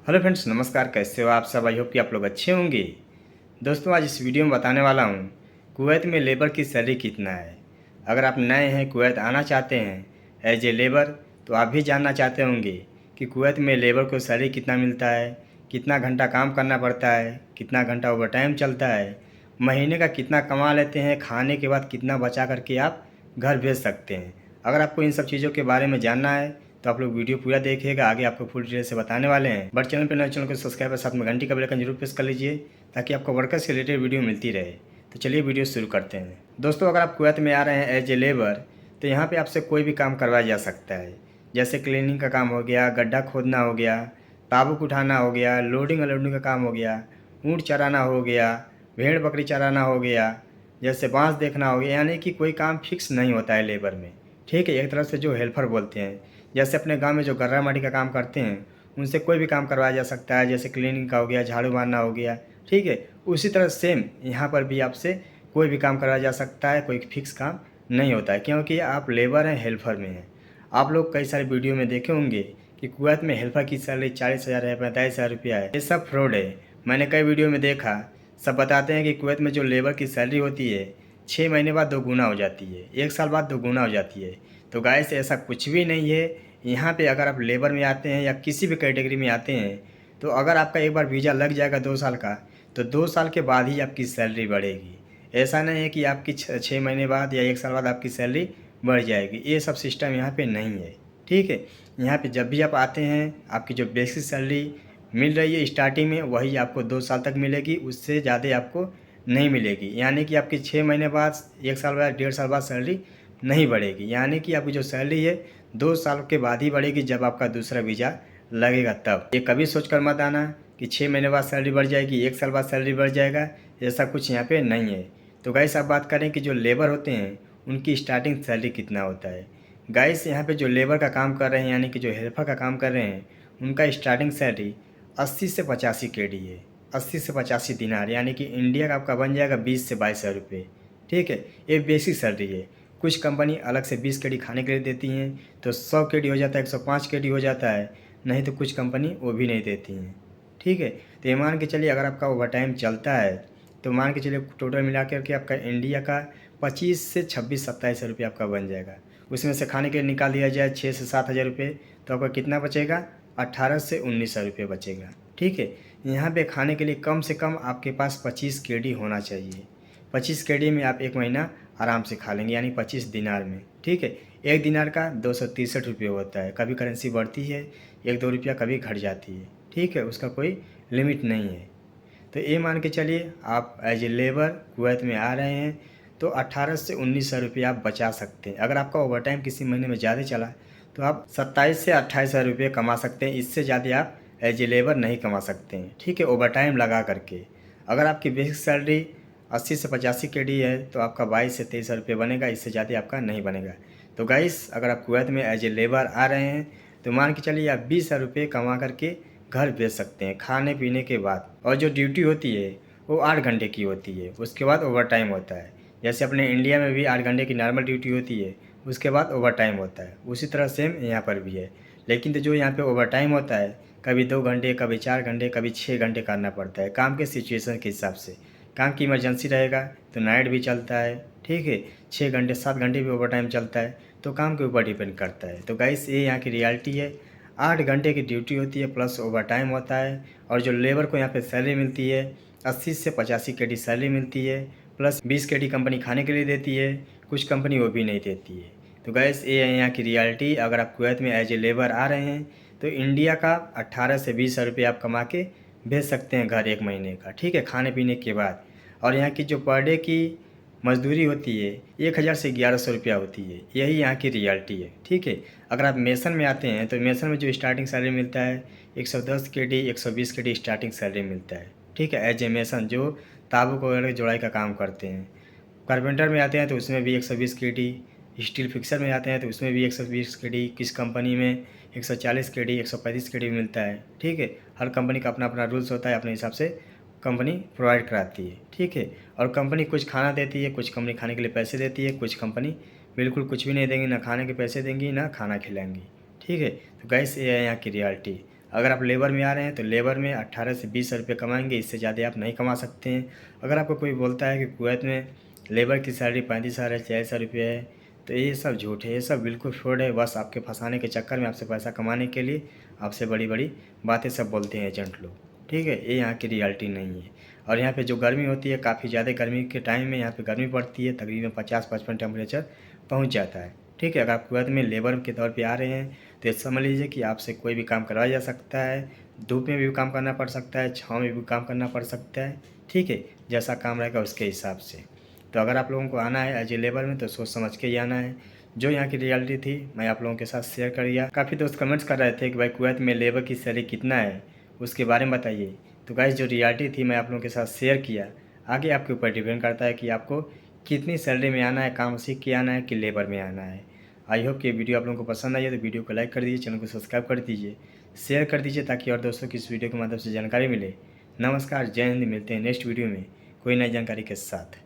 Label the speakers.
Speaker 1: Hello friends, नमस्कार। कैसे हो आप सब? आई होप कि आप लोग अच्छे होंगे। दोस्तों, आज इस वीडियो में बताने वाला हूँ कुवैत में लेबर की सैलरी कितना है। अगर आप नए हैं, कुवैत आना चाहते हैं एज ए लेबर, तो आप भी जानना चाहते होंगे कि कुवैत में लेबर को सैलरी कितना मिलता है, कितना घंटा काम करना पड़ता है, कितना घंटा ओवरटाइम चलता है, महीने का कितना कमा लेते हैं, खाने के बाद कितना बचा करके आप घर भेज सकते हैं। अगर आपको इन सब चीज़ों के बारे में जानना है तो आप लोग वीडियो पूरा देखिएगा। आगे आपको फुल डिटेल से बताने वाले हैं। बट चैनल पर नए, चैनल को सब्सक्राइब और साथ में घंटी का बेल आइकन जरूर प्रेस कर लीजिए ताकि आपको वर्कर्स से रिलेटेड वीडियो मिलती रहे। तो चलिए वीडियो शुरू करते हैं। दोस्तों, अगर आप कुवैत में आ रहे हैं एज ए लेबर, तो यहाँ पे आपसे कोई भी काम करवाया जा सकता है। जैसे क्लीनिंग का काम हो गया, गड्ढा खोदना हो गया, ताबूक उठाना हो गया, लोडिंग अनलोडिंग का काम हो गया, ऊँट चराना हो गया, भेड़ बकरी चराना हो गया, जैसे बांस देखना हो गया। यानी कि कोई काम फिक्स नहीं होता है लेबर में। ठीक है, एक तरह से जो हेल्पर बोलते हैं। जैसे अपने गांव में जो गर्रा माटी का काम करते हैं, उनसे कोई भी काम करवाया जा सकता है। जैसे क्लीनिंग का हो गया, झाड़ू मारना हो गया। ठीक है, उसी तरह सेम यहाँ पर भी आपसे कोई भी काम करवाया जा सकता है। कोई फिक्स काम नहीं होता है, क्योंकि आप लेबर हैं, हेल्पर में हैं। आप लोग कई सारे वीडियो में देखे होंगे कि कुवैत में हेल्पर की सैलरी 40,000 है, 45,000 रुपया है। ये सब फ्रॉड है। मैंने कई वीडियो में देखा, सब बताते हैं कि कुवैत में जो लेबर की सैलरी होती है 6 महीने बाद 2 गुना हो जाती है, 1 साल बाद 2 गुना हो जाती है। तो गाइस, ऐसा कुछ भी नहीं है। यहाँ पे अगर आप लेबर में आते हैं या किसी भी कैटेगरी में आते हैं, तो अगर आपका एक बार वीज़ा लग जाएगा 2 साल का, तो 2 साल के बाद ही आपकी सैलरी बढ़ेगी। ऐसा नहीं है कि आपकी 6 महीने बाद या 1 साल बाद आपकी सैलरी बढ़ जाएगी। ये सब सिस्टम यहाँ पे नहीं है। ठीक है, यहाँ पे जब भी आप आते हैं, आपकी जो बेसिक सैलरी मिल रही है स्टार्टिंग में, वही आपको 2 साल तक मिलेगी। उससे ज़्यादा आपको नहीं मिलेगी। यानी कि आपकी 6 महीने बाद, 1 साल बाद, 1.5 साल बाद सैलरी नहीं बढ़ेगी। यानी कि आपकी जो सैलरी है 2 साल के बाद ही बढ़ेगी, जब आपका दूसरा वीज़ा लगेगा तब। ये कभी सोच कर मत आना कि 6 महीने बाद सैलरी बढ़ जाएगी, 1 साल बाद सैलरी बढ़ जाएगा। ऐसा कुछ यहाँ पे नहीं है। तो गाइस, आप बात करें कि जो लेबर होते हैं उनकी स्टार्टिंग सैलरी कितना होता है। गाइस, यहाँ पे जो लेबर का काम कर रहे हैं, यानी कि जो हेल्पर का काम कर रहे हैं, उनका स्टार्टिंग सैलरी 80 से 85 KD है। 80 से 85 दिनार, यानी कि इंडिया का आपका बन जाएगा 20 से 22,000 रुपये। ठीक है, ये बेसिक सैलरी है। कुछ कंपनी अलग से 20 KD खाने के लिए देती हैं, तो 100 KD हो जाता है, 105 KD हो जाता है। नहीं तो कुछ कंपनी वो भी नहीं देती हैं। ठीक है, तो ये मान के चलिए अगर आपका ओवरटाइम चलता है, तो मान के चलिए टोटल मिला करके आपका इंडिया का 25 से 26-27 रुपये आपका बन जाएगा। उसमें से खाने के लिए निकाल दिया जाए 6 से 7 हज़ार रुपये, तो आपका कितना बचेगा? 18 से 19,000 रुपये बचेगा। ठीक है, यहाँ पे खाने के लिए कम से कम आपके पास 25 KD होना चाहिए। 25 KD में आप एक महीना आराम से खा लेंगे, यानी 25 दिनार में। ठीक है, एक दिनार का 263 रुपये होता है। कभी करेंसी बढ़ती है, 1-2 रुपया कभी घट जाती है। ठीक है, उसका कोई लिमिट नहीं है। तो ये मान के चलिए आप एज ए लेबर कुवैत में आ रहे हैं, तो 18 से 19,000 रुपये आप बचा सकते हैं। अगर आपका ओवरटाइम किसी महीने में ज़्यादा चला, तो आप 27 से 28,000 रुपये कमा सकते हैं। इससे ज़्यादा आप एज ए लेबर नहीं कमा सकते हैं। ठीक है, ओवरटाइम लगा करके। अगर आपकी बेसिक सैलरी 80 से 85 KD है, तो आपका 22 से 23,000 रुपये बनेगा। इससे ज़्यादा आपका नहीं बनेगा। तो गाइस, अगर आप कुवैत में एज ए लेबर आ रहे हैं, तो मान के चलिए आप 20,000 रुपये कमा करके घर भेज सकते हैं खाने पीने के बाद। और जो ड्यूटी होती है वो 8 घंटे की होती है। उसके बाद ओवर टाइम होता है। जैसे अपने इंडिया में भी 8 घंटे की नॉर्मल ड्यूटी होती है, उसके बाद ओवर टाइम होता है। उसी तरह सेम यहाँ पर भी है। लेकिन तो जो यहाँ पे ओवर टाइम होता है, कभी 2 घंटे, कभी 4 घंटे, कभी 6 घंटे करना पड़ता है, काम के सिचुएशन के हिसाब से। काम की इमरजेंसी रहेगा तो नाइट भी चलता है। ठीक है, 6 घंटे 7 घंटे भी ओवर टाइम चलता है। तो काम के ऊपर डिपेंड करता है। तो गाइस, ये यहाँ की रियलिटी है। 8 घंटे की ड्यूटी होती है, प्लस ओवर टाइम होता है। और जो लेबर को यहाँ पे सैलरी मिलती है 80 से 85 KD सैलरी मिलती है, प्लस 20 KD कंपनी खाने के लिए देती है। कुछ कंपनी वो भी नहीं देती है। तो गैस, ये है यहाँ की रियलिटी। अगर आप कुवैत में एज ए लेबर आ रहे हैं, तो इंडिया का 18 से 20,000 रुपये आप कमा के भेज सकते हैं घर एक महीने का। ठीक है, खाने पीने के बाद। और यहाँ की जो पर डे की मजदूरी होती है 1,000 से 1,100 रुपया होती है। यही यहाँ की रियलिटी है। ठीक है, अगर आप मेसन में आते हैं, तो मेसन में जो स्टार्टिंग सैलरी मिलता है 110 KD, 120 KD स्टार्टिंग सैलरी मिलता है। ठीक है, एज ए मेसन जो ताबूक वगैरह की जोड़ाई का काम करते हैं। कारपेंटर में आते हैं तो उसमें भी 120 KD, स्टील फिक्सर में आते हैं तो उसमें भी 120 KD, किस कंपनी में 140 KD, 135 KD मिलता है। ठीक है, हर कंपनी का अपना अपना रूल्स होता है, अपने हिसाब से कंपनी प्रोवाइड कराती है। ठीक है, और कंपनी कुछ खाना देती है, कुछ कंपनी खाने के लिए पैसे देती है, कुछ कंपनी बिल्कुल कुछ भी नहीं देंगी, ना खाने के पैसे देंगी ना खाना खिलाएंगी। ठीक है, तो गैस, ये है यहाँ की रियलिटी। अगर आप लेबर में आ रहे हैं तो लेबर में 18 से 20 रुपये कमाएंगे, इससे ज़्यादा आप नहीं कमा सकते हैं। अगर आपको कोई बोलता है कि कुवैत में लेबर की सैलरी 35,000 है, 40,000 रुपये है, तो ये सब झूठ है, ये सब बिल्कुल फ्रॉड है। बस आपके फंसाने के चक्कर में, आपसे पैसा कमाने के लिए आपसे बड़ी बड़ी बातें सब बोलते हैं एजेंट लोग। ठीक है, ये यहाँ की रियलिटी नहीं है। और यहाँ पे जो गर्मी होती है, काफ़ी ज़्यादा गर्मी के टाइम में यहाँ पे गर्मी पड़ती है, तकरीबन 50-55 टेम्परेचर पहुँच जाता है। ठीक है, अगर आप कुवैत में लेबर के तौर पे आ रहे हैं तो ये समझ लीजिए कि आपसे कोई भी काम करवाया जा सकता है। धूप में भी काम करना पड़ सकता है, छाँव में भी काम करना पड़ सकता है। ठीक है, जैसा काम रहेगा उसके हिसाब से। तो अगर आप लोगों को आना है एज ए लेबर में तो सोच समझ के ही आना है। जो यहाँ की रियलिटी थी मैं आप लोगों के साथ शेयर कर दिया। काफ़ी दोस्त कमेंट्स कर रहे थे कि भाई कुवैत में लेबर की सैलरी कितना है, उसके बारे में बताइए। तो गाइस, जो रियलिटी थी मैं आप लोगों के साथ शेयर किया। आगे आपके ऊपर डिपेंड करता है कि आपको कितनी सैलरी में आना है, काम सीख के आना है कि लेबर में आना है। आई होप कि वीडियो आप लोगों को पसंद आई है तो वीडियो को लाइक कर दीजिए, चैनल को सब्सक्राइब कर दीजिए, शेयर कर दीजिए ताकि और दोस्तों की इस वीडियो के माध्यम से जानकारी मिले। नमस्कार, जय हिंद। मिलते हैं नेक्स्ट वीडियो में कोई नई जानकारी के साथ।